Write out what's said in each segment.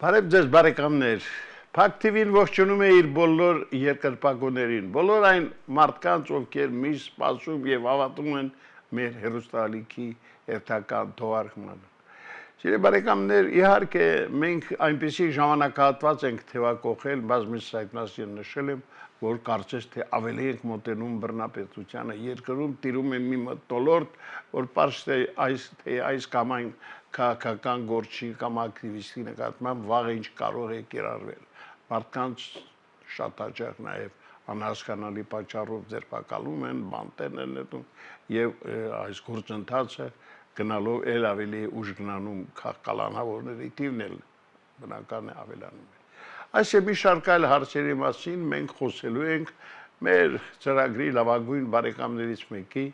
Բարև ձեզ բարեկամներ, Փակ TV-ն ողջունում է իր բոլոր երկրպագուներին, բոլոր այն մարդկանց, ովքեր միշտ սպասում եւ հավատում են մեր հերոստալիքի երթական թողարկմանը։ Սիրելի բարեկամներ, իհարկե մենք այնպիսի ժամանակահատված ենք թևակողել, բազմիցս այդ մասին նշել եմ, որ կարծես թե ավելի ենք մոտենում բռնապետությանը, երկրում տիրում է մի մթնոլորտ, որ պարզ թե այս կամ այն քաղաքական գործի կամ ակտիվիստի նկատմամբ վաղը ինչ կարող է կիրառվել։ Մարդկանց շատ հաճախ նաև անհասկանալի պատճառով ձերբակալում են, բանտեր են նետում եւ այս գործընթացը գնալով էլ ավելի ուժ գնանում կալանավորների թիվն էլ բնական է ավելանում է։ Այս եւ մի շարք այլ հարցերի մասին մենք խոսելու ենք մեր ծրագրի լավագույն բարեկամներից մեկի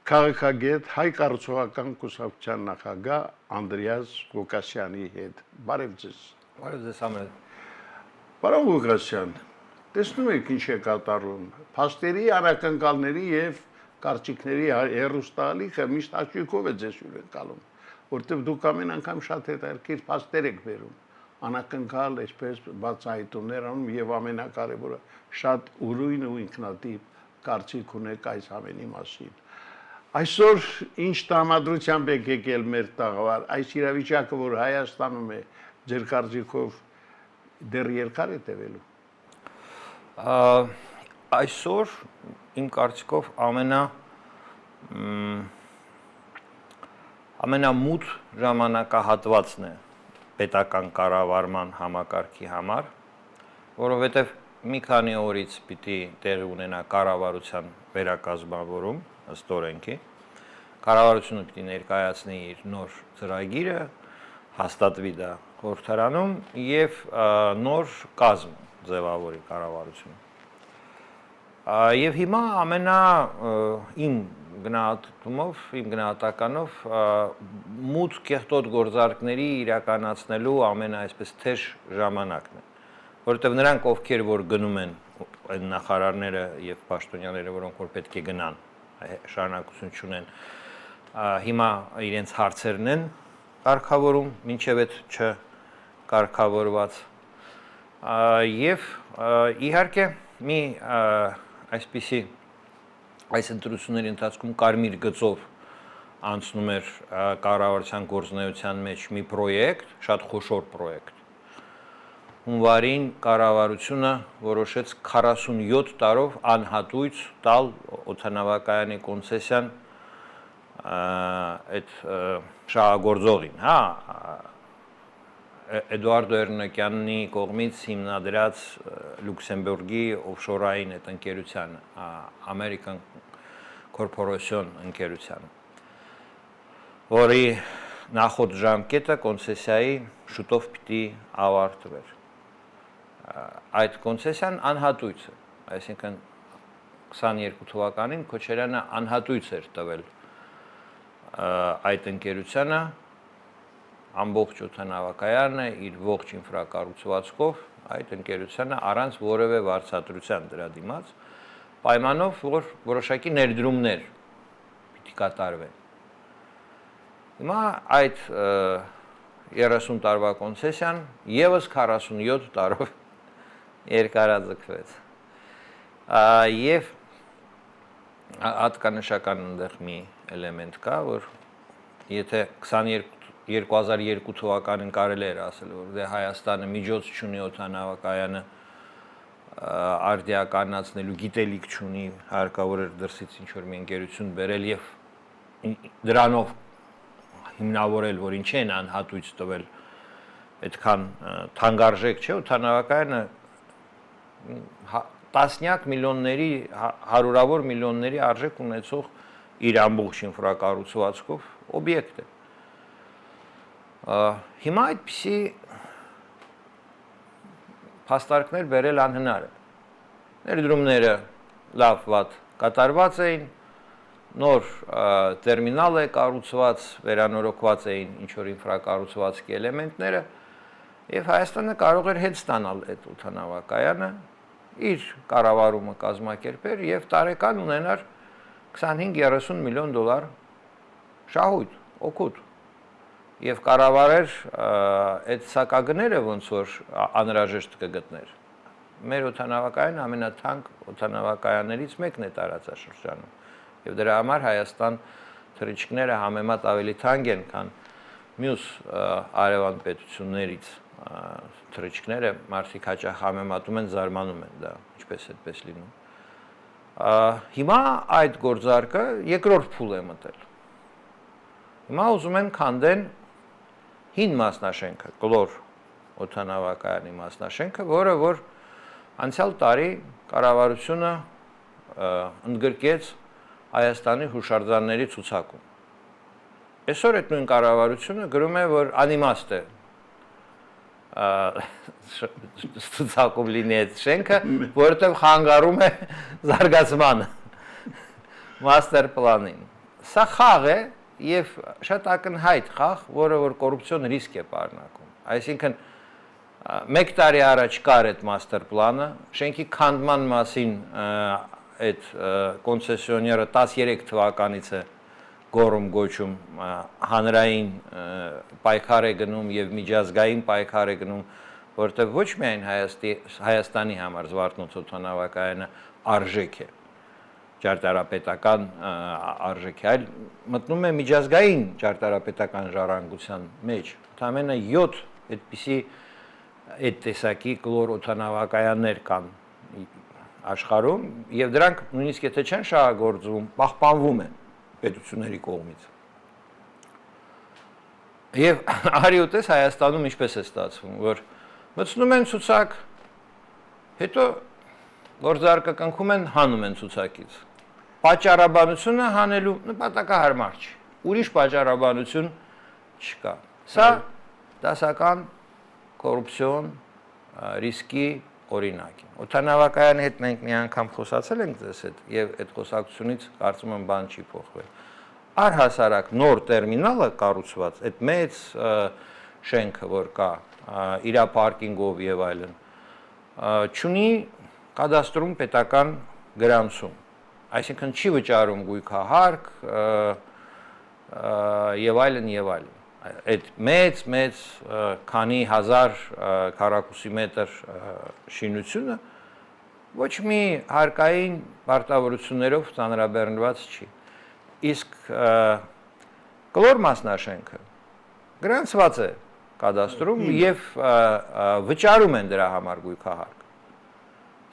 քաղաքագետ հայ կառուցողական կուսակցության նախագահ Անդրեաս Ղուկասյանի հետ։ Բարև ձեզ։ Բարև ձեզ Ամեն։ Պարոն Ղուկասյան, տեսնում եք ինչ է կատարում։ Փաստերի անակնկալների եւ կարծիքների հերոստալիքը միշտ աչքով է ձեզ հյուրեն կալում, որտեղ դուք ամեն անգամ շատ հետաքրքիր փաստեր եք բերում, անակնկալ այսպես բացահայտումներ անում եւ ամենակարևորը շատ ուրույն ու ինքնատիպ կարծիք ունեք այս ամենի մասին։ Այսօր ինչ տրամադրությամբ եք եկել մեր տաղավար, այս իրավիճակը, որ Հայաստանում է, ձեր կարծիքով դեռ երկար է տևելու։ Այսօր իմ կարծիքով ամենամութ ժամանակահատվածն է պետական կառավարման համակարգի համար, որովհետև մի քանի օրից պիտի տեղի ունենա կառավարության վերակազմավորում ըստ օրենքի, կառավարությունը պիտի ներկայացնի իր նոր ծրագիրը, հաստատվի դա խորհրդարանում եւ նոր կազմ ձևավորի կառավարությունը։ Եվ հիմա իմ գնահատումով, իմ գնահատականով մութ կեղտոտ գործարքների իրականացնելու այսպես թեժ ժամանակն է, որովհետև նրանք ովքեր որ գնում են այն նախարարները եւ պաշտոնյաները, որոնք որ պետք է գնան, շարունակություն չունեն, հիմա իրենց հարցերն են կարգավորում, մինչև այդ չկարգավորված եւ իհարկե մի այսպիսի այս ընտրությունների ընթացքում կարմիր գծով անցնում էր կառավարության գործունեության մեջ մի պրոյեկտ, շատ խոշոր պրոյեկտ։ Հունվարին կառավարությունը որոշեց 47 տարով անհատույց տալ օդանավակայանի կոնցեսիան այդ շահագործողին, Էդուարդո Էրնեկյանի կողմից հիմնադրած Լյուքսեմբուրգի օֆշորային այդ ընկերությանը, American Corporation ընկերությանը, որի նախորդ ժամկետը կոնցեսիայի շուտով պիտի ավարտվեր։ Այդ կոնցեսիան անհատույց է, այսինքն 22 թվականին Քոչարյանը անհատույց էր տվել այդ ընկերությանը, ամբողջ օդանավակայանը իր ողջ ինֆրակառուցվածքով այդ ընկերությանը առանց որևէ վարձատրության դրա դիմաց, պայմանով, որ որոշակի ներդրումներ պիտի կատարվեն։ Հիմա այդ 30 տարվա կոնցեսիան եւս 47 տարով երկարաձգվեց։ Եվ հատկանշական այնտեղ մի էլեմենտ կա, որ եթե 2002 թվականին կարելի էր ասել, որ դե Հայաստանը միջոց չունի օդանավակայանը արդիականացնելու, գիտելիք չունի, հարկավոր էր դրսից ինչ-որ մի ընկերություն բերել եւ դրանով հիմնավորել, որ ինչ են անհատույց տվել, այդքան թանկարժեք չէ, օդանավակայանը տասնյակ միլիոնների, հարյուրավոր միլիոնների արժեք ունեցող իր ամբողջ ինֆրակառուցվածքով օբյեկտ է։ Հիմա այդպիսի փաստարկներ բերել անհնար է։ Ներդրումները լավ վատ կատարված էին, նոր տերմինալ է կառուցված, վերանորոգված էին ինչ-որ ինֆրակառուցվածքի էլեմենտները, եւ Հայաստանը կարող էր հետ ստանալ այդ օդանավակայանը, իր կառավարումը կազմակերպեր եւ տարեկան ունենար 25-30 միլիոն դոլար շահույթ, օգուտ։ եւ կառավարեր այդ սակագները ոնց որ անհրաժեշտ կգտներ։ Մեր օդանավակայանը ամենաթանկ օդանավակայաններից մեկն է տարածաշրջանում եւ դրա համար Հայաստան թռիչքները համեմատ ավելի թանկ են, քան մյուս արևան պետություններից թռիչքները մարդիկ հաճախ համեմատում են, զարմանում են դա, ինչպես այդպես լինում։ Հիմա այդ գործարքը երկրորդ փուլ է մտել։ Հիմա ուզում են քանդեն հին մասնաշենքը, կլոր օդանավակայանի մասնաշենքը, որը որ անցյալ տարի կառավարությունը ընդգրկեց Հայաստանի հուշարձանների ցուցակում։ Այսօր այդ նույն կառավարությունը գրում է, որ անիմաստ է ցուցակում լինի այդ շենքը, որովհետև խանգարում է զարգացմանը, մաստեր պլանին։ Սա խաղ է եւ շատ ակնհայտ խաղ, որը որ կոռուպցիոն ռիսկ է պարունակում։ Այսինքն մեկ տարի առաջ կար այդ մաստեր պլանը, շենքի քանդման մասին այդ կոնցեսիոները 13 թվականից է գոռում գոչում, հանրային պայքար է գնում եւ միջազգային պայքար է գնում, որտեղ ոչ միայն Հայաստանի համար Զվարթնոց օդանավակայանը արժեք է, ճարտարապետական արժեք է, այլ մտնում է միջազգային ճարտարապետական ժառանգության մեջ։ Ընդամենը 7 այդպիսի այդ տեսակի կլոր օդանավակայաններ կան աշխարհում եւ դրանք նույնիսկ եթե չեն շահագործվում, պահպանվում են պետությունների կողմից։ Եվ արիուտես Հայաստանում ինչպես է ստացվում, որ մտցնում են ցուցակ, հետո գործարկը կնքում են, հանում են ցուցակից։ Պատճառաբանությունը հանելու նպատակահարմար չի։ Ուրիշ պատճառաբանություն չկա։ Սա դասական կոռուպցիոն ռիսկի օրինակ է։ Օդանավակայանի հետ մենք մի անգամ խոսացել ենք ձեզ հետ եւ այդ խոսակցությունից կարծում եմ բան չի փոխվել։ Առհասարակ նոր տերմինալը կառուցված, այդ մեծ շենքը, որ կա, իր պարկինգով եւ այլն, չունի կադաստրում պետական գրանցում։ Այսինքն չի վճարում գույքահարկ եւ այլն եւ այլն։ Այդ մեծ քանի հազար քառակուսի մետր շինությունը ոչ մի հարկային պարտավորություններով ծանրաբեռնված չի։ Իսկ կլոր մասնաշենքը գրանցված է կադաստրում եւ վճարում են դրա համար գույքահարկ։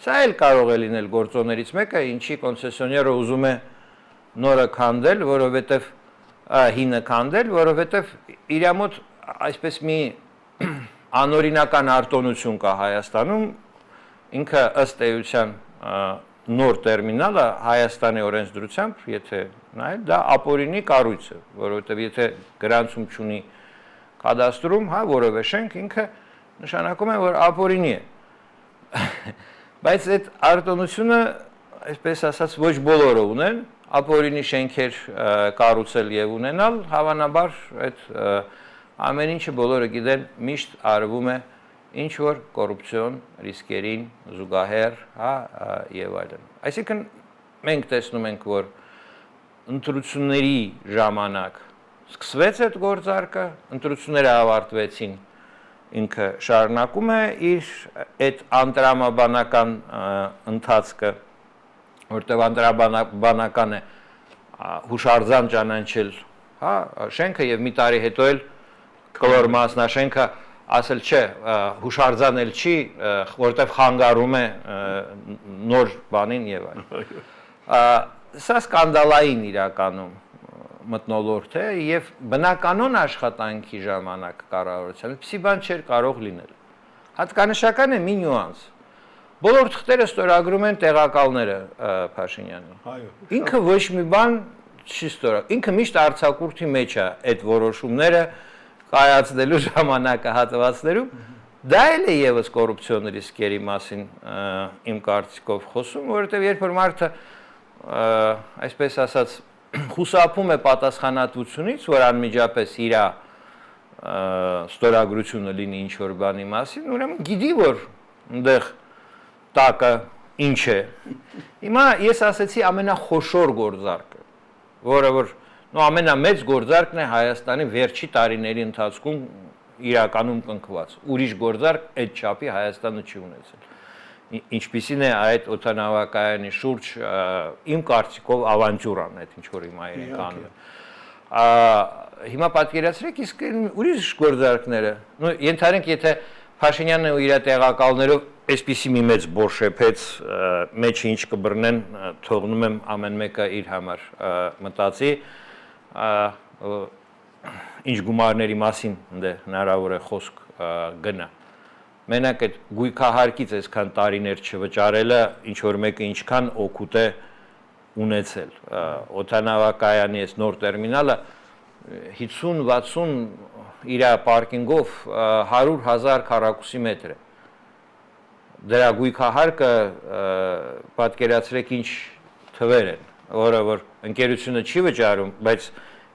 Սա էլ կարող է լինել գործոններից մեկը, ինչի կոնցեսիոները ուզում է նորը քանդել, որովհետեւ հինը քանդել, որովհետև իր մոտ այսպես մի անօրինական արտոնություն կա Հայաստանում, ինքը ըստ էության նոր տերմինալը Հայաստանի օրենսդրությամբ, եթե նայել, դա ապօրինի կառույց է, որովհետև եթե գրանցում չունի կադաստրում, հա, որևէ շենք, ինքը նշանակում է, որ ապօրինի է։ Բայց այդ արտոնությունը, այսպես ասած, ոչ բոլորը ունեն, ապօրինի շենքեր կառուցել եւ ունենալ, հավանաբար այդ ամեն ինչը բոլորը գիտեն, միշտ արվում է ինչ որ կոռուպցիոն ռիսկերին զուգահեռ, հա, եւ այլն։ Այսինքն մենք տեսնում ենք, որ ընտրությունների ժամանակ սկսվեց այդ գործարքը, ընտրությունները ավարտվեցին, ինքը շարունակում է իր այդ անտրամաբանական ընթացքը, որտեղ անտրամաբանական է հուշարձան ճանաչել, հա, շենքը եւ մի տարի հետո էլ կլոր մասնաշենքը ասել չէ, հուշարձան էլ չի, որտեղ խանգարում է նոր բանին եւ այլն։ Սա սկանդալային իրականում մթնոլորտ է եւ բնականon աշխատանքի ժամանակ կառավարության այդպիսի բան չէր կարող լինել։ Հատկանշական է մի նյուանս։ Բոլոր թղթերը ստորագրում են տեղակալները Փաշինյանի։ Այո։ Ինքը ոչ մի բան չի ստորագրում։ Ինքը միշտ արձակուրդի մեջ է այդ որոշումները կայացնելու ժամանակահատվածներում։ Դա էլ է եւս կոռուպցիոն ռիսկերի մասին իմ կարծիքով խոսում, որովհետեւ երբ որ մարդը այսպես ասած խուսափում է պատասխանատվությունից, որ անմիջապես իր ստորագրությունը լինի ինչ որ բանի մասին, ուրեմն գիտի որ այնտեղ տակը ինչ է։ Հիմա ես ասեցի ամենախոշոր գործարքը, որը որ նո ամենամեծ գործարքն է Հայաստանի վերջի տարիների ընթացքում իրականում կնքված։ Ուրիշ գործարք այդ չափի Հայաստանը չի ունեցել։ Ինչպիսին է այդ օդանավակայանի շուրջ իմ կարծիքով ավանտյուրան այդ ինչ որ հիմա իրենք անում են։ Հիմա պատկերացրեք իսկ ուրիշ գործարքները։ Նո ենթադրենք եթե Փաշինյանն ու իր տեղակալներով այսպիսի մի մեծ բորշեփեց մեջը ինչ կբռնեն, թողնում եմ ամեն մեկը իր համար մտածի, ինչ գումարների մասին դե հնարավոր է խոսք գնա։ Մենակ այդ գույքահարկից այսքան տարիներ չվճարելը ինչ որ մեկը ինչքան օգուտ է ունեցել։ Օդանավակայանի այս նոր տերմինալը 50-60 իր պարկինգով 100,000 քառակուսի մետր է։ Դրա գույքահարկը պատկերացրեք ինչ թվեր են, որը որ ընկերությունը չի վճարում, բայց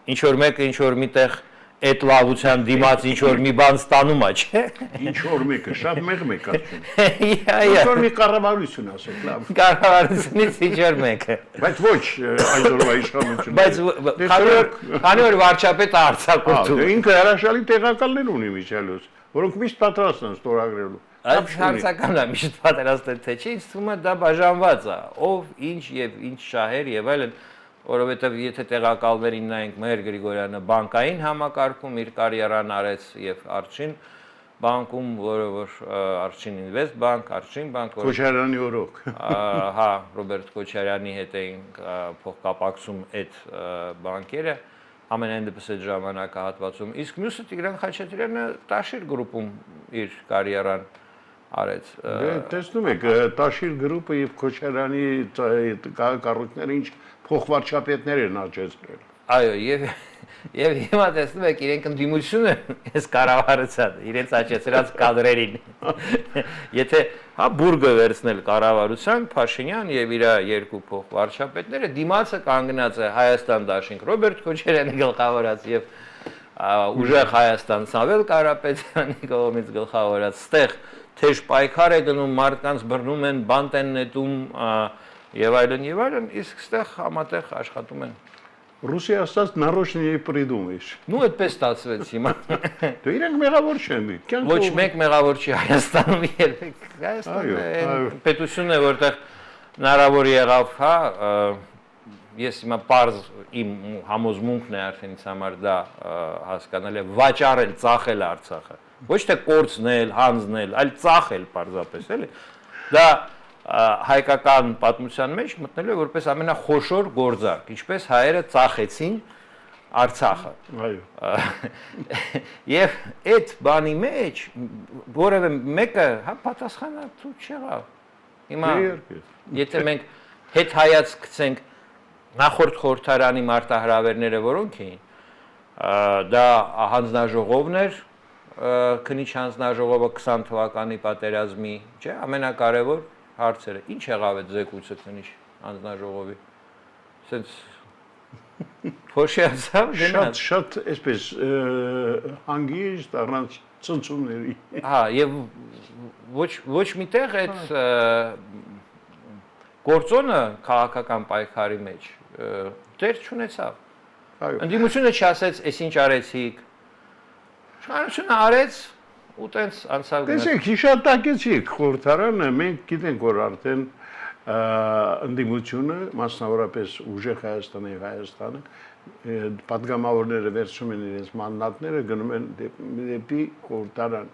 ինչ որ մեկը ինչ որ միտեղ այդ լավության դիմաց ինչ որ մի բան ստանում է, չէ՞։ Ինչ որ մեկը, շատ մեղմ է ասում։ Իա, Ինչ որ մի կառավարություն ասեք, լավ։ Կառավարությունից ինչ որ մեկը։ Բայց ոչ այսօրվա իշխանությունը։ Բայց քանի որ վարչապետը արձակուրդում։ Ինքը հրաշալի տեղակալներ ունի Միչելոս, որոնք միշտ պատրաստ են ստորագրելու։ Այդ հարցականն է միշտ պատրաստ է թե չի, ինձ թվում է դա բաժանված է, ով ինչ եւ ինչ շահեր եւ այլն, որովհետեւ եթե տեղակալներին նայենք Մհեր Գրիգորյանը բանկային համակարգում իր կարիերան արեց եւ Արչին բանկում, որը որ Արչին Ինվեստ բանկ, Արչին բանկ, Քոչարյանի օրոք։ Հա, Ռոբերտ Քոչարյանի հետ էին փոխկապակցում այդ բանկերը ամենայն դեպս այդ ժամանակահատվածում, իսկ մյուսը Տիգրան Խաչատրյանը Տաշիր գրուպում իր կարիերան արեց։ Տեսնում եք, Տաշիր գրուպը եւ Քոչարյանի կառույցները ինչ փոխվարչապետներ են աճեցրել։ Այո, եւ հիմա տեսնում եք իրենք ընդդիմությունը այս կառավարության իրենց աճեցրած կադրերին։ Եթե հա բուրգը վերցնել կառավարության Փաշինյան եւ իր երկու փոխվարչապետները դիմացը կանգնած է Հայաստան դաշինք Ռոբերտ Քոչարյանի գլխավորած եւ ուժեղ Հայաստան Սամվել Կարապետյանի կողմից գլխավորած ստեղ թեժ պայքար է գնում, մարդկանց բռնում են, բանտ են նետում եւ այլն, իսկ ստեղ համատեղ աշխատում են։ Ռուսիա ասած нарочно ей придумаешь։ Ну այդպես ստացվեց հիմա։ Դու իրենք մեղավոր չեն։ Ոչ մեկ մեղավոր չի Հայաստանում երբեք։ Հայաստանը պետությունն է, որտեղ հնարավոր եղավ, հա, ես հիմա պարզ իմ համոզմունքն է արդեն ինձ համար դա հասկանալ է վաճառել, ծախել Արցախը։ Ոչ թե կորցնել, հանձնել, այլ ծախել պարզապես, էլի։ Դա հայկական պատմության մեջ մտնել է որպես ամենախոշոր գործարք, ինչպես հայերը ծախեցին Արցախը։ Այո։ Եվ այդ բանի մեջ որևէ մեկը հա պատասխանատու չեղավ։ Հիմա եթե մենք հետ հայացք գցենք նախորդ խորհրդարանի մարտահրավերները որոնք էին, դա հանձնաժողովն էր, քնիչ հանձնաժողովը 20 թվականի պատերազմի, չէ, ամենակարևոր հարցերը։ Ինչ եղավ այդ զեկույցը քնիչ հանձնաժողովի։ Սենց փոշիացավ գնաց։ Շատ այսպես հանգիստ առանց ցնցումների։ Հա, եւ ոչ միտեղ այդ գործոնը քաղաքական պայքարի մեջ դեր չունեցավ։ Այո։ Ընդդիմությունը չասեց, «Էս ինչ արեցիք»։ Իշխանությունը արեց ու տենց անցավ գնաց։ Տեսեք, հիշատակեցիք խորհրդարանը, մենք գիտենք, որ արդեն ընդդիմությունը, մասնավորապես ուժեղ Հայաստանը եւ Հայաստանը, պատգամավորները վերցում են իրենց մանդատները, գնում են դեպի խորհրդարան։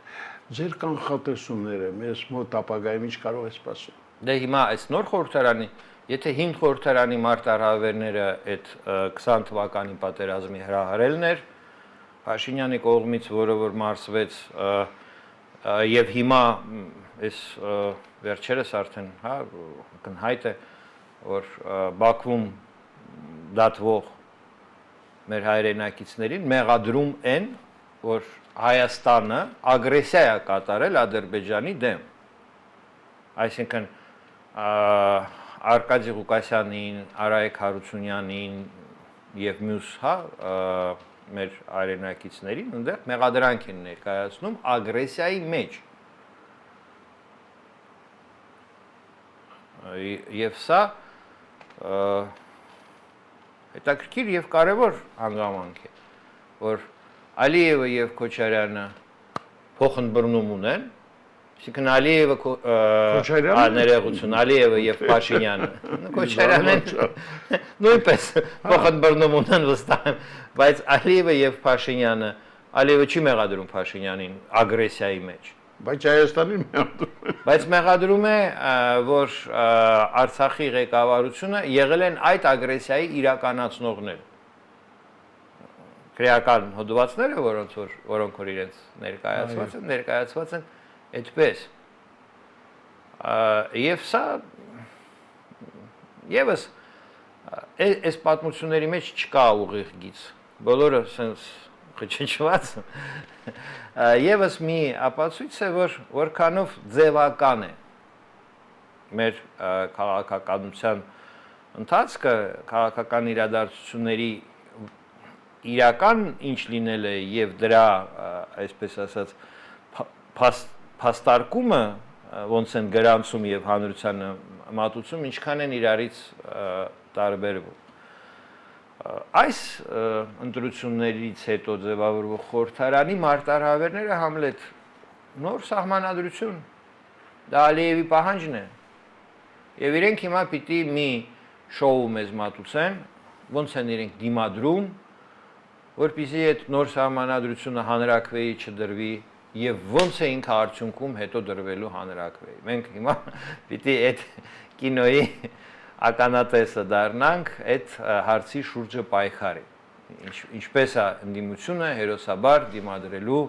Ձեր կանխատեսումները մեզ մոտ ապագայում ինչ կարող է սպասել։ Դե հիմա այս նոր խորհրդարանի, եթե 5 խորհրդարանի մարտահրավերները այդ 20 թվականի պատերազմի հրահրելն էր, Փաշինյանի կողմից, որը որ մարսվեց եւ հիմա այս վերջերս արդեն, հա, կնհայտ է, որ Բաքվում դատվող մեր հայրենակիցներին մեղադրում են, որ Հայաստանը ագրեսիա է կատարել Ադրբեջանի դեմ։ Այսինքն Արկադի Ղուկասյանին, Արայք Հարությունյանին եւ մյուս, հա, մեր հայրենակիցներին այնտեղ մեղադրանք են ներկայացնում ագրեսիայի մեջ։ Եվ սա հետաքրքիր եւ կարեւոր հանգամանք է, որ Ալիևը եւ Քոչարյանը փոխընտրում ունեն, այսինքն Ալիևը ներեգություն, Ալիևը եւ Փաշինյանը, Քոչարյանն նույնպես փոխընտրում ունեն վստահ, բայց Ալիևը եւ Փաշինյանը, Ալիևը չի մեղադրում Փաշինյանին ագրեսիայի մեջ, բայց Հայաստանին մեղադրում է։ Բայց մեղադրում է, որ Արցախի ղեկավարությունը եղել են այդ ագրեսիայի իրականացնողներ։ Քրեական հոդվածները, որոնք որ իրենց ներկայացված են այդպես։ Եվ սա եւս այս պատմությունների մեջ չկա ուղիղ գիծ։ Բոլորը sense խճճված եւս մի ապացույց է, որ որքանով ձևական է մեր քաղաքականության ընթացքը, քաղաքական իրադարձությունների իրական ինչ լինել է եւ դրա, այսպես ասած, փաստարկումը ոնց են գրանցում եւ հանրությանը մատուցում, ինչքան են իրարից տարբերվում։ Այս ընտրություններից հետո ձևավորվող խորհրդարանի մարտահրավերները Համլետ նոր սահմանադրություն, դա Ալիևի պահանջն է։ Եվ իրենք հիմա պիտի մի շոու մեզ մատուցեն, ոնց են իրենք դիմադրում, որպեսզի այդ նոր սահմանադրությունը հանրաքվեի չդրվի եւ ոնց է ինքը արդյունքում հետո դրվելու հանրաքվեի։ Մենք հիմա պիտի այդ կինոյի ականատեսը դառնանք այդ հարցի շուրջը պայքարի։ Ինչպես է ընդդիմությունը հերոսաբար դիմադրելու,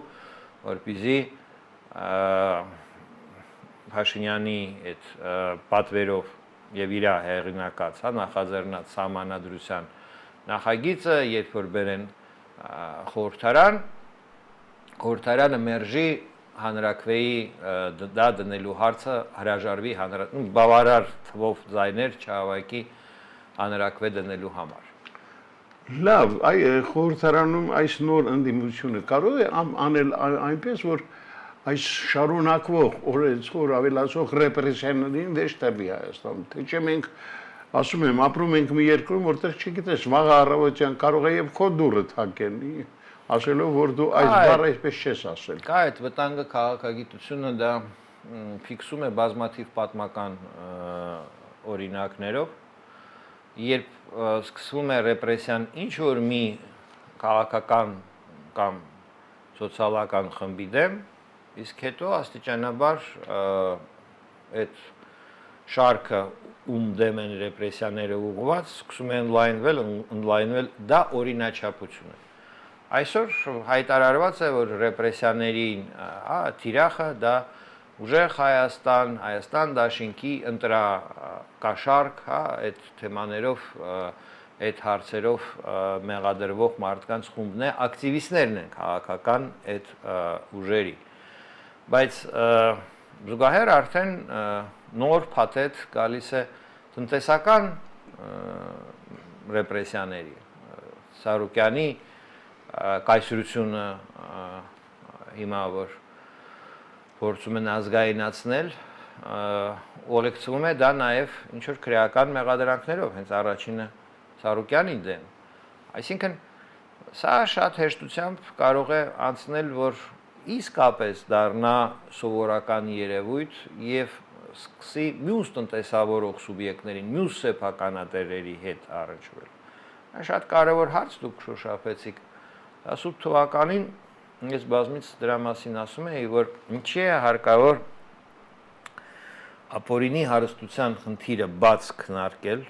որպեսզի Փաշինյանի այդ պատվերով եւ իր հեղինակած, նախաձեռնած սահմանադրության նախագիծը, երբ որ բերեն խորհրդարանը մերժի հանրաքվեի դա դնելու հարցը հրաժարվի բավարար թվով ձայներ չհավաքի հանրաքվե դնելու համար։ Լավ, խորհրդարանում այս նոր ընդդիմությունը կարող է անել այնպես, որ այս շարունակվող օրեցօր ավելացող ռեպրեսիաներին վեճ տրվի Հայաստանում, թե չէ մենք ասում եմ, ապրում ենք մի երկրում, որտեղ չգիտես, վաղ առավոտյան կարող է եւ քո դուռը թակեն, ասելով, որ դու այս բառը այսպես չես ասել։ Կա այդ վտանգը քաղաքագիտությունը դա ֆիքսում է բազմաթիվ պատմական օրինակներով, երբ սկսվում է ռեպրեսիան ինչ որ մի քաղաքական կամ սոցիալական խմբի դեմ, իսկ հետո աստիճանաբար այդ շարքը դեմ են ռեպրեսիաները ուղղված, սկսում են ընդլայնվել, դա օրինաչափություն է։ Այսօր հայտարարված է, որ ռեպրեսիաների թիրախը դա ուժեղ Հայաստան դաշինքի ընտրակաշարք, այդ թեմաներով, այդ հարցերով մեղադրվող մարդկանց խումբն է, ակտիվիստներն են քաղաքական այդ ուժերի։ Բայց զուգահեռ արդեն նոր փաթեթ գալիս է տնտեսական ռեպրեսիաների, Սարոկյանի կայսրությունը հիմա որ փորձում են ազգայնացնել, ուղեկցվում է դա նաև ինչ որ քրեական մեղադրանքներով, հենց առաջինը Սարոկյանի դեմ։ Այսինքն սա շատ հեշտությամբ կարող է անցնել, որ իսկապես դառնա սովորական երևույթ եւ սկսի մյուս տնտեսավորող սուբյեկտներին, մյուս սեփականատերերի հետ առնչվել։ Դա շատ կարևոր հարց դուք շոշափեցիք։ 18 թվականին ես բազմից դրա մասին ասում էի, որ ինչի է հարկավոր ապօրինի հարստության խնդիրը բաց քննարկել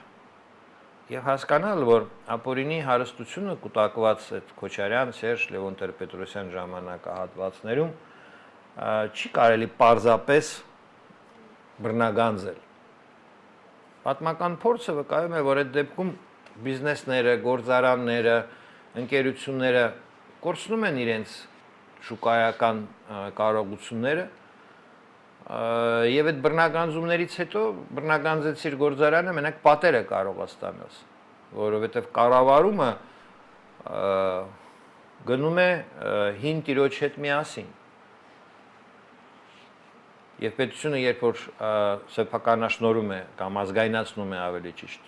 եւ հասկանալ, որ ապօրինի հարստությունը կուտակված այդ Քոչարյան, Սերժ, Լևոն Տեր-Պետրոսյան ժամանակահատվածներում չի կարելի պարզապես բռնագանձել։ Պատմական փորձը վկայում է, որ այդ դեպքում բիզնեսները, գործարանները, ընկերությունները կորցնում են իրենց շուկայական կարողությունները եւ այդ բռնագանձումներից հետո բռնագանձեցիր գործարանը մենակ պատերը կարող է ստանաս, որովհետեւ կառավարումը գնում է հին տիրոջ հետ միասին։ Եվ պետությունը երբ որ սեփականաշնորհում է կամ ազգայնացնում է ավելի ճիշտ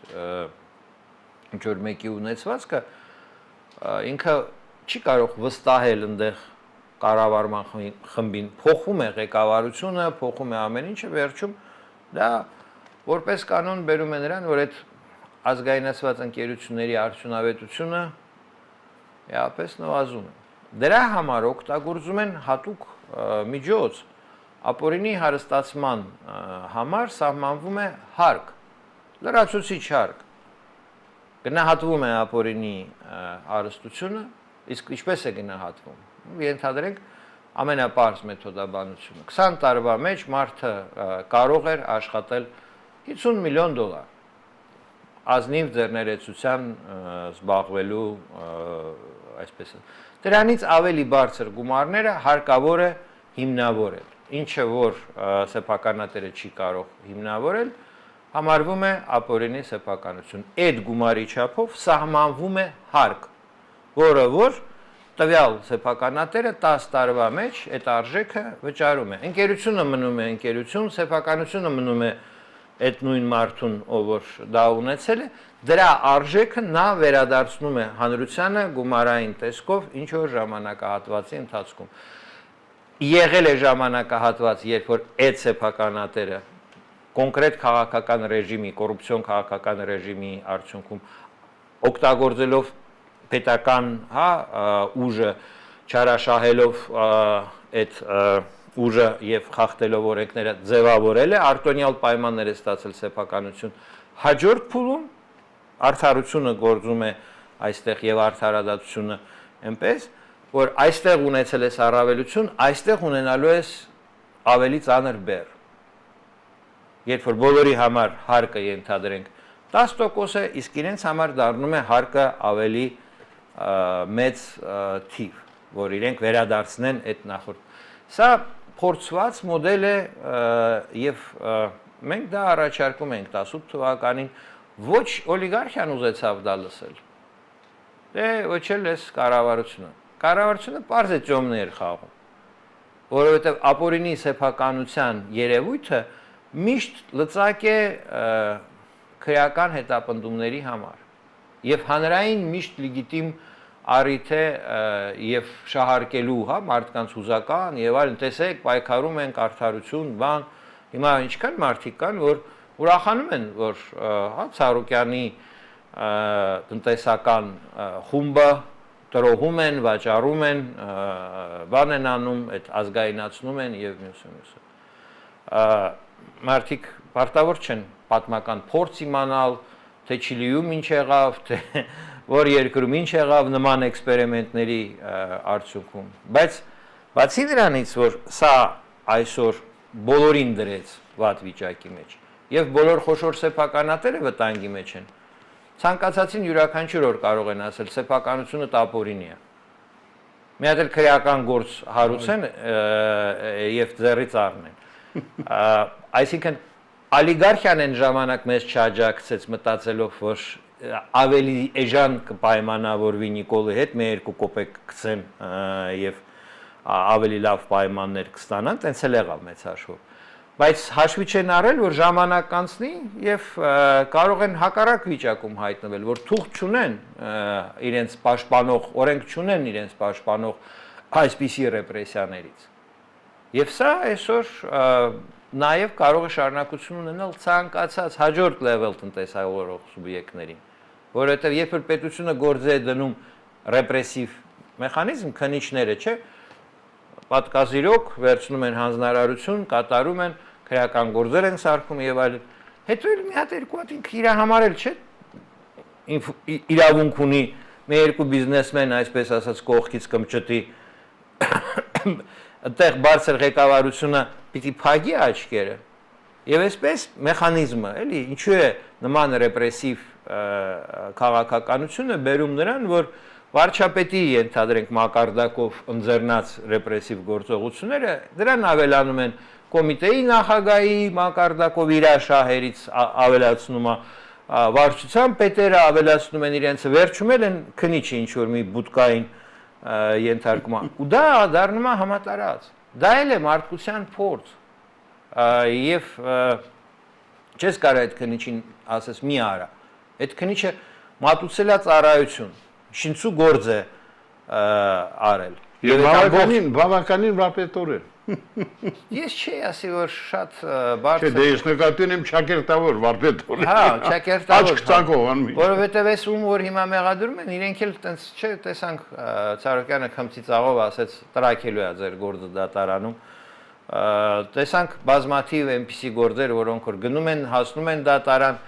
ինչ որ մեկի ունեցվածքը ինքը չի կարող վստահել այնտեղ կառավարման խմբին, փոխում է ղեկավարությունը, փոխում է ամեն ինչը, վերջում դա որպես կանոն բերում է նրան, որ այդ ազգայնացված ընկերությունների արդյունավետությունը էապես նվազում է։ Դրա համար օգտագործում են հատուկ միջոց, ապօրինի հարստացման համար սահմանվում է հարկ, լրացուցիչ հարկ։ Գնահատվում է ապօրինի հարստությունը, իսկ ինչպես է գնահատվում։ Ենթադրենք ամենապարզ մեթոդաբանությունը։ 20 տարվա մեջ մարդը կարող էր աշխատել $50 միլիոն ազնիվ ձեռներեցության զբաղվելու այսպես է։ Դրանից ավելի բարձր գումարները հարկավոր է հիմնավորել, ինչը որ սեփականատերը չի կարող հիմնավորել, համարվում է ապօրինի սեփականություն։ Այդ գումարի չափով սահմանվում է հարկ, որը որ տվյալ սեփականատերը 10 տարվա մեջ այդ արժեքը վճարում է։ Ընկերությունը մնում է ընկերություն, սեփականությունը մնում է այդ նույն մարդուն, ով որ դա ունեցել է, դրա արժեքը նա վերադարձնում է հանրությանը գումարային տեսքով ինչ որ ժամանակահատվածի ընթացքում։ Եղել է ժամանակահատված, երբ որ այդ սեփականատերը կոնկրետ քաղաքական ռեժիմի, կոռուպցիոն քաղաքական ռեժիմի արդյունքում օգտագործելով պետական ուժը, չարաշահելով այդ ուժը եւ խախտելով օրենքները ձևավորել է, արտոնյալ պայմաններ է ստացել սեփականություն։ Հաջորդ փուլում արդարությունը գործում է այստեղ եւ արդարադատությունը այնպես, որ այստեղ ունեցել ես առավելություն, այստեղ ունենալու ես ավելի ծանր բեռ։ Երբ որ բոլորի համար հարկը ենթադրենք 10% է, իսկ իրենց համար դառնում է հարկը ավելի մեծ թիվ, որ իրենք վերադարձնեն այդ նախորդ։ Սա փորձված մոդել է եւ մենք դա առաջարկում ենք 18 թվականին, ոչ օլիգարխիան ուզեցավ դա լսել։ Դե ոչ էլ էս կառավարությունը։ Կառավարությունը պարզ է ճոմներ խաղում, որովհետեւ ապօրինի սեփականության երևույթը միշտ լծակ է քրեական հետապնդումների համար եւ հանրային միշտ լեգիտիմ առիթ է եւ շահարկելու, մարդկանց հուզական եւ այլն, տեսեք, պայքարում են արդարություն, բան։ Հիմա ինչքան մարդիկ կան, որ ուրախանում են, որ Ցառուկյանի տնտեսական խումբը տրոհում են, վաճառում են, բան են անում, այդ ազգայնացնում են եւ մյուսը։ Մարդիկ պարտավոր չեն պատմական փորձ իմանալ, թե Չիլիում ինչ եղավ, թե որ երկրում ինչ եղավ նման էքսպերիմենտների արդյունքում։ Բայց բացի դրանից, որ սա այսօր բոլորին դրեց վատ վիճակի մեջ, եւ բոլոր խոշոր սեփականատերը վտանգի մեջ են, ցանկացածին յուրաքանչյուր օր կարող են ասել սեփականությունը տապորինի է։ Մի հատ էլ քրեական գործ հարուցեն եւ ձեռից առնեն։ Այսինքն օլիգարխիան այն ժամանակ մեզ չաջակցեց մտածելով, որ ավելի էժան կպայմանավորվի Նիկոլի հետ, մի 2 կոպեկ կցեն եւ ավելի լավ պայմաններ կստանան, տենց էլ եղավ մեծ հաշվով։ Բայց հաշվի չեն առել, որ ժամանակ անցնի եւ կարող են հակառակ վիճակում հայտնվել, որ թուղթ չունեն իրենց պաշտպանող, օրենք չունեն իրենց պաշտպանող այսպիսի ռեպրեսիաներից։ Եվ սա այսօր նաև կարող է շարունակություն ունենալ ցանկացած հաջորդ level տնտեսավորող սուբյեկտներին, որովհետև երբ որ պետությունը գործի է դնում ռեպրեսիվ մեխանիզմ, քննիչները, չէ, պատկազիրոք վերցնում են հանձնարարություն, կատարում են, քրեական գործեր են սարքում եւ այլն։ Հետո էլ մի հատ երկու հատ ինքը իր համար էլ չէ իրավունք ունի մի երկու բիզնեսմեն, այսպես ասած, կողքից կմճտի այդտեղ բարձր ղեկավարությունը պիտի փակի աչքերը եւ այսպես մեխանիզմը, էլի, ինչու է նման ռեպրեսիվ քաղաքականությունը բերում նրան, որ վարչապետի ենթադրենք մակարդակով ընձեռնած ռեպրեսիվ գործողությունները դրան ավելանում են կոմիտեի նախագահի մակարդակով իր շահերից ավելացնում է վարչության պետերը ավելացնում են իրենց վերջում են քնիչը ինչ որ մի բուտկային ենթարկում է ու դա դառնում է համատարած դա էլ է մարդկության փորձ եւ չես կարող այդ քնիչին ասես մի արա այդ քնիչը մատուցել է ծառայություն, շինցու գործ է արել։ Եվ բավականին վարպետորեն։ Ես չի ասի, որ շատ բարձր։ Չէ, դե ես նկատի ունեմ ճակերտավոր վարպետորեն։ Հա, ճակերտավոր։ Աչք ցանկով անում։ Որովհետև այս որ հիմա մեղադրում են, իրենք էլ տենց չէ, տեսանք Ծառուկյանը քմծի ծաղով ասեց, տրակելու է ձեր գործը դատարանում։ Տեսանք բազմաթիվ այնպիսի գործեր, որոնք որ գնում են, հասնում են դատարան,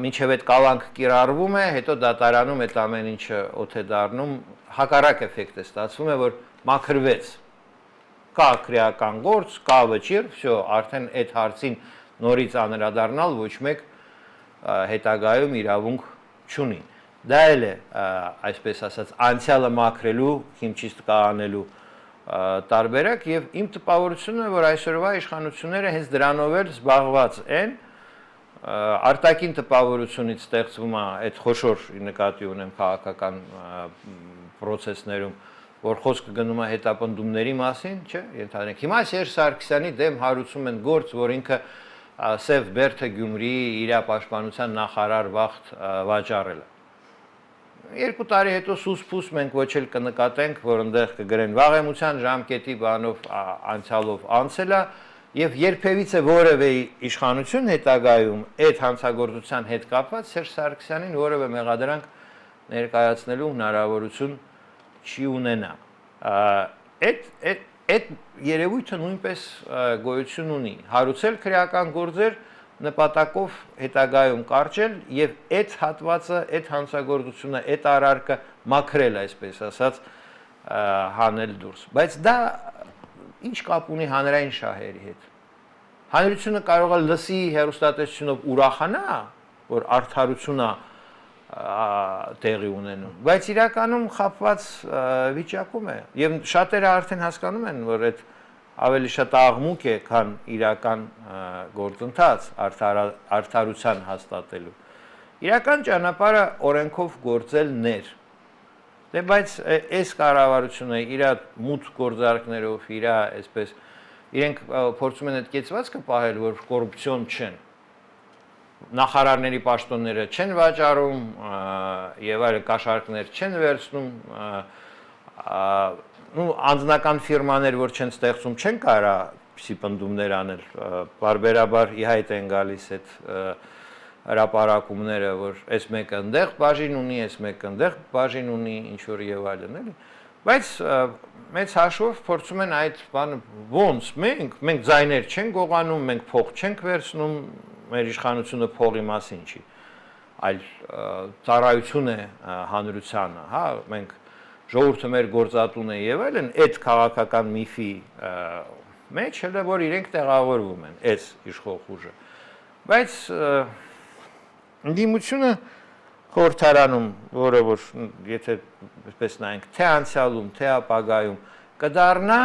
մինչև այդ կալանք կիրառվում է, հետո դատարանում այդ ամեն ինչը օդ է դառնում, հակառակ էֆեկտ է ստացվում է, որ մաքրվեց։ Կա քրեական գործ, կա վճիռ, всё, արդեն այդ հարցին նորից անդրադառնալ ոչ մեկ հետագայում իրավունք չունի։ Դա էլ է, այսպես ասած, անցյալը մաքրելու, քիմչիստ կանելու տարբերակ եւ իմ տպավորությունն է, որ այսօրվա իշխանությունները հենց դրանով էլ զբաղված են, արտաքին տպավորությունից ստեղծվում է այդ խոշոր նկատի ունեմ քաղաքական process-ներում, որ խոսքը գնում է հետապնդումների մասին, չէ՞, ենթադրենք։ Հիմա Սերժ Սարգսյանի դեմ հարուցում են գործ, որ ինքը Սև Բերդը Գյումրիի իր պաշտպանության նախարար վաղտ վաճառել է։ 2 տարի հետո սուս-փուս մենք ոչ էլ կնկատենք, որ այնտեղ կգրեն վաղեմության ժամկետի բանով անցյալով անցել է եւ երբևիցե որևէ իշխանություն հետագայում այդ հանցագործության հետ կապված Սերժ Սարգսյանին որևէ մեղադրանք ներկայացնելու հնարավորություն չի ունենա։ Այդ երևույթը նույնպես գոյություն ունի։ Հարուցել քրեական գործեր նպատակով հետագայում կարճել եւ այդ հատվածը, այդ հանցագործությունը, այդ արարքը մաքրել, այսպես ասած, հանել դուրս։ Բայց դա ինչ կապ ունի հանրային շահերի հետ։ Հանրությունը կարող է լսի հեռուստատեսությունով ուրախանա, որ արդարություն է տեղի ունենում, բայց իրականում խապված վիճակում է եւ շատերը արդեն հասկանում են, որ այդ ավելի շատ աղմուկ է, քան իրական գործընթաց արդարության հաստատելու։ Իրական ճանապարհը օրենքով գործելն էր։ Դե բայց այս կառավարությունը իր մութ գործարքներով, իր այսպես իրենք փորձում են այդ կեցվածքը պահել, որ կոռուպցիոն չեն։ Նախարարների պաշտոնները չեն վաճառում եւ այլ կաշառքներ չեն վերցնում, անձնական ֆիրմաներ, որ չեն ստեղծում, չեն կարա պիսի պնդումներ անել, բարբերաբար ի հայտ են գալիս այդ հրապարակումները, որ այս մեկը այնտեղ բաժին ունի, այս մեկը այնտեղ բաժին ունի, ինչ որ եւ այլն, էլի։ Բայց մեծ հաշվով փորձում են այդ բանը ոնց մենք ձայներ չենք գողանում, մենք փող չենք վերցնում, մեր իշխանությունը փողի մասին չի, այլ ծառայություն է հանրությանը, հա, մենք ժողովուրդը մեր գործատուն է եւ այլն, այդ քաղաքական միֆի մեջ հələ որ իրենք տեղավորվում են այս իշխող ուժը։ Բայց ընդդիմությունը խորհրդարանում, որը որ եթե այսպես նայենք, թե անցյալում, թե ապագայում կդառնա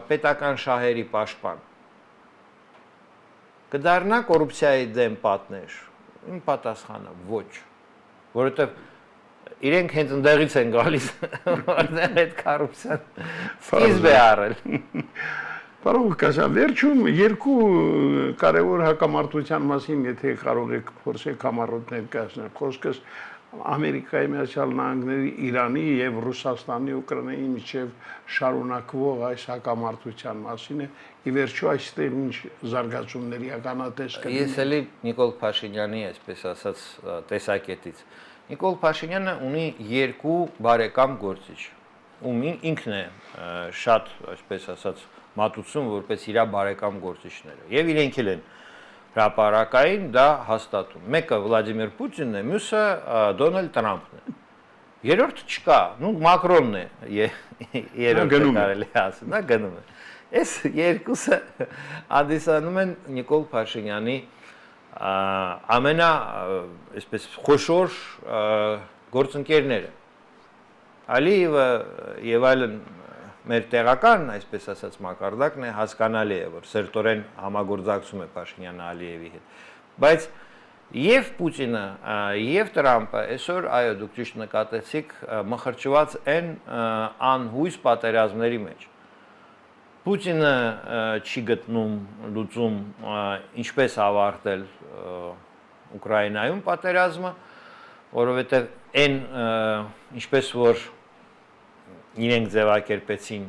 պետական շահերի պաշտպան, կդառնա կոռուպցիայի դեմ պատնեշ։ Իմ պատասխանը ոչ, որովհետև իրենք հենց ընդեղից են գալիս, որտեղ այդ կոռուպցիան սկիզբ է առել։ Պարոն Կասյան, վերջում երկու կարևոր հակամարտության մասին, եթե կարող եք փորձեք համառոտ ներկայացնել, խոսքս Ամերիկայի Միացյալ Նահանգների, Իրանի եւ Ռուսաստանի, Ուկրաինայի միջև շարունակվող այս հակամարտության մասին է, ի վերջո այստեղ ինչ զարգացումների ականատես կլինի։ Ես էլի Նիկոլ Փաշինյանի, այսպես ասած, տեսակետից։ Նիկոլ Փաշինյանը ունի երկու բարեկամ գործիչ, ում ինքն է շատ, այսպես ասած, մատուցում որպես իր բարեկամ գործիչները եւ իրենք էլ են հրապարակային դա հաստատում։ Մեկը Վլադիմիր Պուտինն է, մյուսը Դոնալդ Տրամփն է։ Երրորդ չկա, նու Մակրոնն է, երրորդը կարելի ասել, նա գնում է։ Այս երկուսը անդիսանում են Նիկոլ Փաշինյանի ամենա, այսպես խոշոր գործընկերները։ Ալիևը եւ այլն մեր տեղական, այսպես ասած, մակարդակն է, հասկանալի է, որ սերտորեն համագործակցում է Փաշինյանը Ալիևի հետ։ Բայց եւ Պուտինը, եւ Տրամփը այսօր, այո, դուք ճիշտ նկատեցիք, մխրճված են անհույս պատերազմների մեջ։ Պուտինը չի գտնում լուծում ինչպես ավարտել Ուկրաինայում պատերազմը, որովհետև այն ինչպես որ իրենք ձևակերպեցին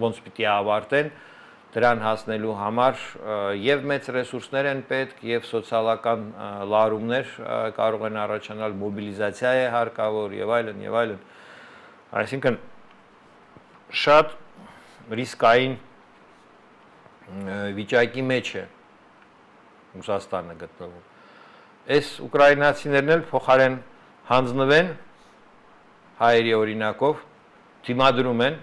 ոնց պիտի ավարտեն, դրան հասնելու համար եւ մեծ ռեսուրսներ են պետք եւ սոցիալական լարումներ կարող են առաջանալ, մոբիլիզացիա է հարկավոր եւ այլն եւ այլն։ Այսինքն շատ ռիսկային վիճակի մեջ է Ռուսաստանը գտնվում։ Այս ուկրաինացիներն էլ փոխարեն հանձնվեն հայերի օրինակով դիմադրում են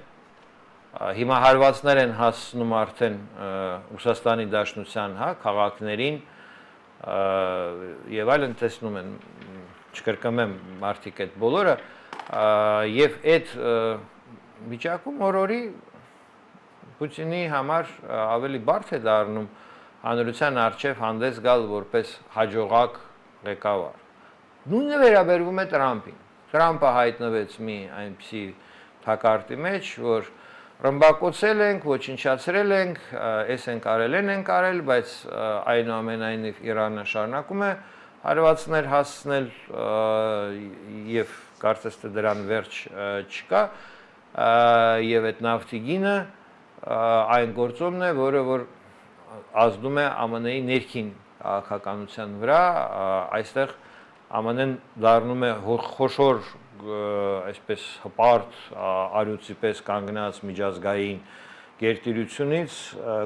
հիմա հարվածներ են հասնում արդեն Ռուսաստանի Դաշնության, հա, քաղաքներին եւ այլն տեսնում են, չկրկնեմ մարդիկ այդ բոլորը եւ այդ վիճակում օրորի Պուտինի համար ավելի բարդ է դառնում հանրության առջև հանդես գալ որպես հաջողակ ղեկավար։ Նույնը վերաբերվում է Տրամփին։ Տրամփը հայտնվեց մի այնպիսի թակարդի մեջ, որ ռմբակոծել ենք, ոչնչացրել ենք, էս ենք արել, են ենք արել, բայց այնուամենայնիվ Իրանը շարունակում է հարվածներ հասցնել եւ կարծես թե դրան վերջ չկա եւ այդ նավթի գինը այն գործոնն է, որը որ ազդում է ԱՄՆ-ի ներքին քաղաքականության վրա, այստեղ ԱՄՆ-ն դառնում է խոշոր այսպես հպարտ արյուծի պես կանգնած միջազգային գերտիրությունից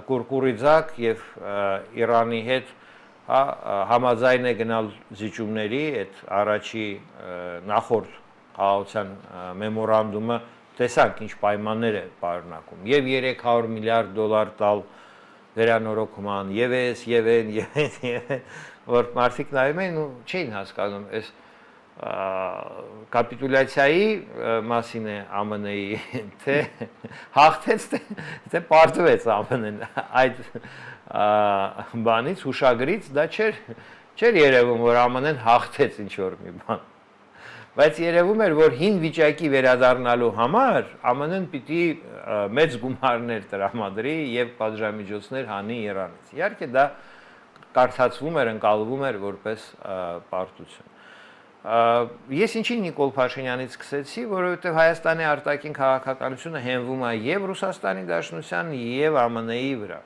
կուրկուրիձակ եւ Իրանի հետ համաձայն է գնալ զիջումների այդ առաջի նախորդ խաղաղության մեմորանդումը տեսանք ինչ պայմաններ է պարունակում եւ 300 միլիարդ դոլար տալ վերանորոգման եւ այն որ մարդիկ նայում են ու չէին հասկանում այս կապիտուլյացիայի մասին է ԱՄՆ-ի թե հաղթեց թե պարտվեց ԱՄՆ-ն այդ բանից հուշագրից դա չէր երևում որ ԱՄՆ-ն հաղթեց ինչ որ մի բան բայց երևում էր որ հին վիճակի վերադառնալու համար ԱՄՆ-ն պիտի մեծ գումարներ տրամադրի եւ պատժամիջոցներ հանի Իրանից իհարկե դա կարծացվում էր ընկալվում էր որպես պարտություն Ես ինչի Նիկոլ Փաշինյանից սկսեցի, որովհետև Հայաստանի արտաքին քաղաքականությունը հենվում է եւ Ռուսաստանի Դաշնության եւ ԱՄՆ-ի վրա։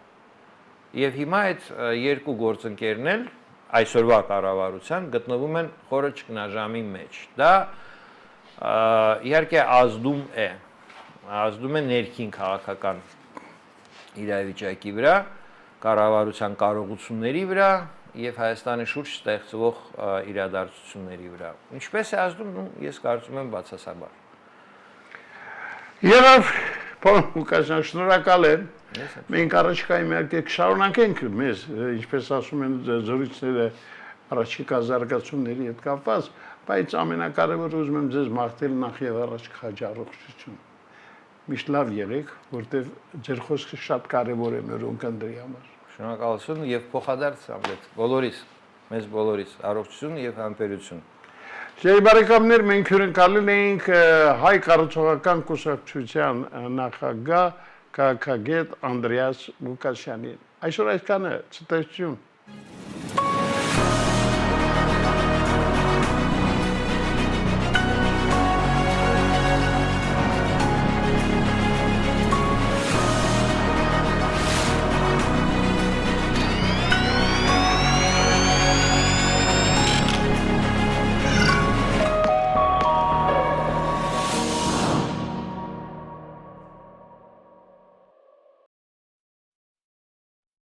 Եվ հիմա այդ երկու գործընկերն էլ այսօրվա կառավարության գտնվում են խորը ճգնաժամի մեջ։ Դա իհարկե ազդում է ներքին քաղաքական իրավիճակի վրա, կառավարության կարողությունների վրա եւ Հայաստանի շուրջ ստեղծվող իրադարձությունների վրա։ Ինչպես է ազդում, ես կարծում եմ բացասաբար։ Երբ պարոն Ղուկասյան, շնորհակալ եմ։ Մենք առաջիկայում իհարկե կշարունակենք մեզ, ինչպես ասում են զրույցները առաջիկա զարգացումների հետ կապված, բայց ամենակարևորը ուզում եմ ձեզ մաղթել նախ եւ առաջ խաչառողջություն։ Միշտ լավ եղեք, որտեղ ձեր խոսքը շատ կարևոր է մեր ունկնդրի համար։ Շնորհակալություն եւ փոխադարձ ամբողջ բոլորիս, մեզ բոլորիս առողջություն եւ համբերություն։ Շեյ բարեկամներ, մենք հյուրընկալել էինք հայ կառուցողական կուսակցության նախագահ քաղաքագետ Անդրեաս Ղուկասյանին։ Այսօր այսքանը, ցտեսություն։